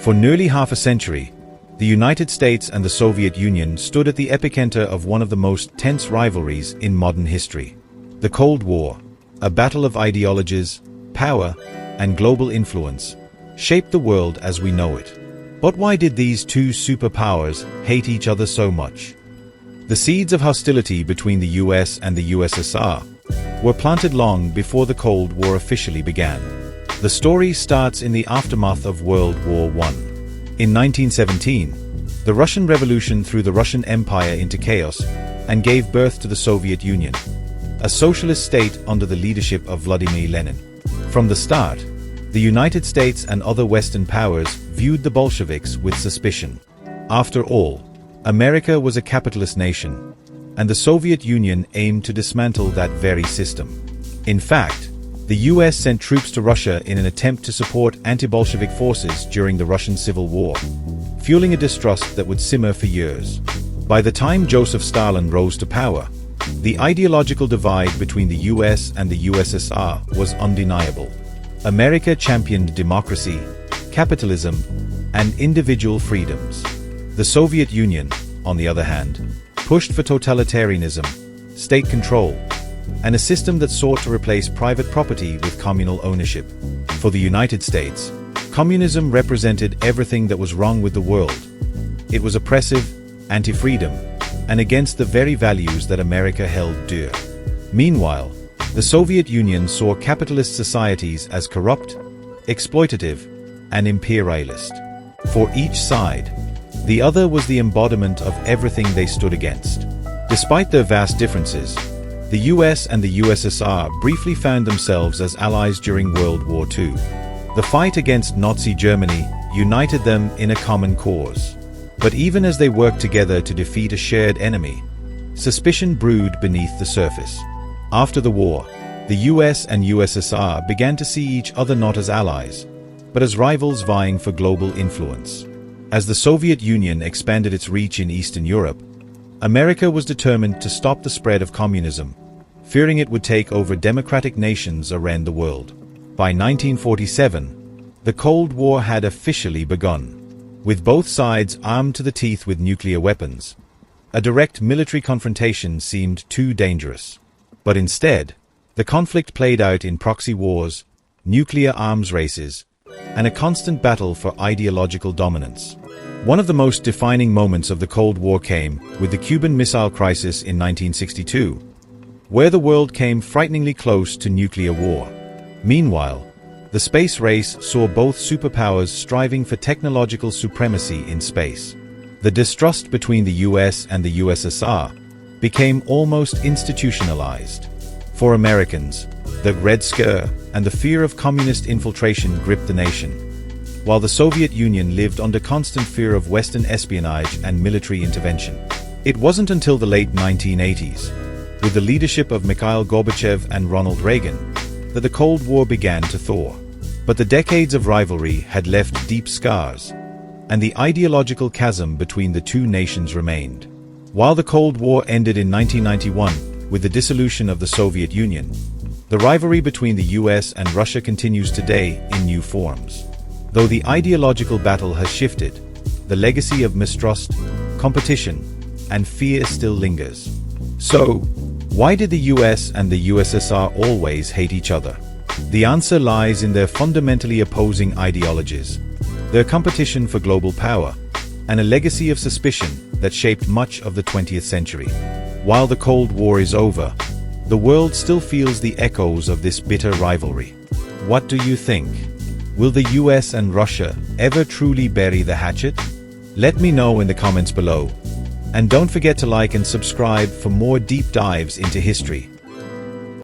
For nearly half a century, the United States and the Soviet Union stood at the epicenter of one of the most tense rivalries in modern history. The Cold War, a battle of ideologies, power, and global influence, shaped the world as we know it. But why did these two superpowers hate each other so much? The seeds of hostility between the US and the USSR were planted long before the Cold War officially began. The story starts in the aftermath of World War I. In 1917, the Russian Revolution threw the Russian Empire into chaos and gave birth to the Soviet Union, a socialist state under the leadership of Vladimir Lenin. From the start, the United States and other Western powers viewed the Bolsheviks with suspicion. After all, America was a capitalist nation, and the Soviet Union aimed to dismantle that very system. In fact, the US sent troops to Russia in an attempt to support anti-Bolshevik forces during the Russian Civil War, fueling a distrust that would simmer for years. By the time Joseph Stalin rose to power, the ideological divide between the US and the USSR was undeniable. America championed democracy, capitalism, and individual freedoms. The Soviet Union, on the other hand, pushed for totalitarianism, state control, and a system that sought to replace private property with communal ownership. For the United States, communism represented everything that was wrong with the world. It was oppressive, anti-freedom, and against the very values that America held dear. Meanwhile, the Soviet Union saw capitalist societies as corrupt, exploitative, and imperialist. For each side, the other was the embodiment of everything they stood against. Despite their vast differences, the US and the USSR briefly found themselves as allies during World War II. The fight against Nazi Germany united them in a common cause. But even as they worked together to defeat a shared enemy, suspicion brewed beneath the surface. After the war, the US and USSR began to see each other not as allies, but as rivals vying for global influence. As the Soviet Union expanded its reach in Eastern Europe, America was determined to stop the spread of communism, fearing it would take over democratic nations around the world. By 1947, the Cold War had officially begun. With both sides armed to the teeth with nuclear weapons, a direct military confrontation seemed too dangerous. But instead, the conflict played out in proxy wars, nuclear arms races, and a constant battle for ideological dominance. One of the most defining moments of the Cold War came with the Cuban Missile Crisis in 1962, where the world came frighteningly close to nuclear war. Meanwhile, the space race saw both superpowers striving for technological supremacy in space. The distrust between the US and the USSR became almost institutionalized. For Americans, the Red Scare and the fear of communist infiltration gripped the nation, while the Soviet Union lived under constant fear of Western espionage and military intervention. It wasn't until the late 1980s, with the leadership of Mikhail Gorbachev and Ronald Reagan, that the Cold War began to thaw. But the decades of rivalry had left deep scars, and the ideological chasm between the two nations remained. While the Cold War ended in 1991 with the dissolution of the Soviet Union, the rivalry between the US and Russia continues today in new forms. Though the ideological battle has shifted, the legacy of mistrust, competition, and fear still lingers. So, why did the US and the USSR always hate each other? The answer lies in their fundamentally opposing ideologies, their competition for global power, and a legacy of suspicion that shaped much of the 20th century. While the Cold War is over, the world still feels the echoes of this bitter rivalry. What do you think? Will the US and Russia ever truly bury the hatchet? Let me know in the comments below. And don't forget to like and subscribe for more deep dives into history.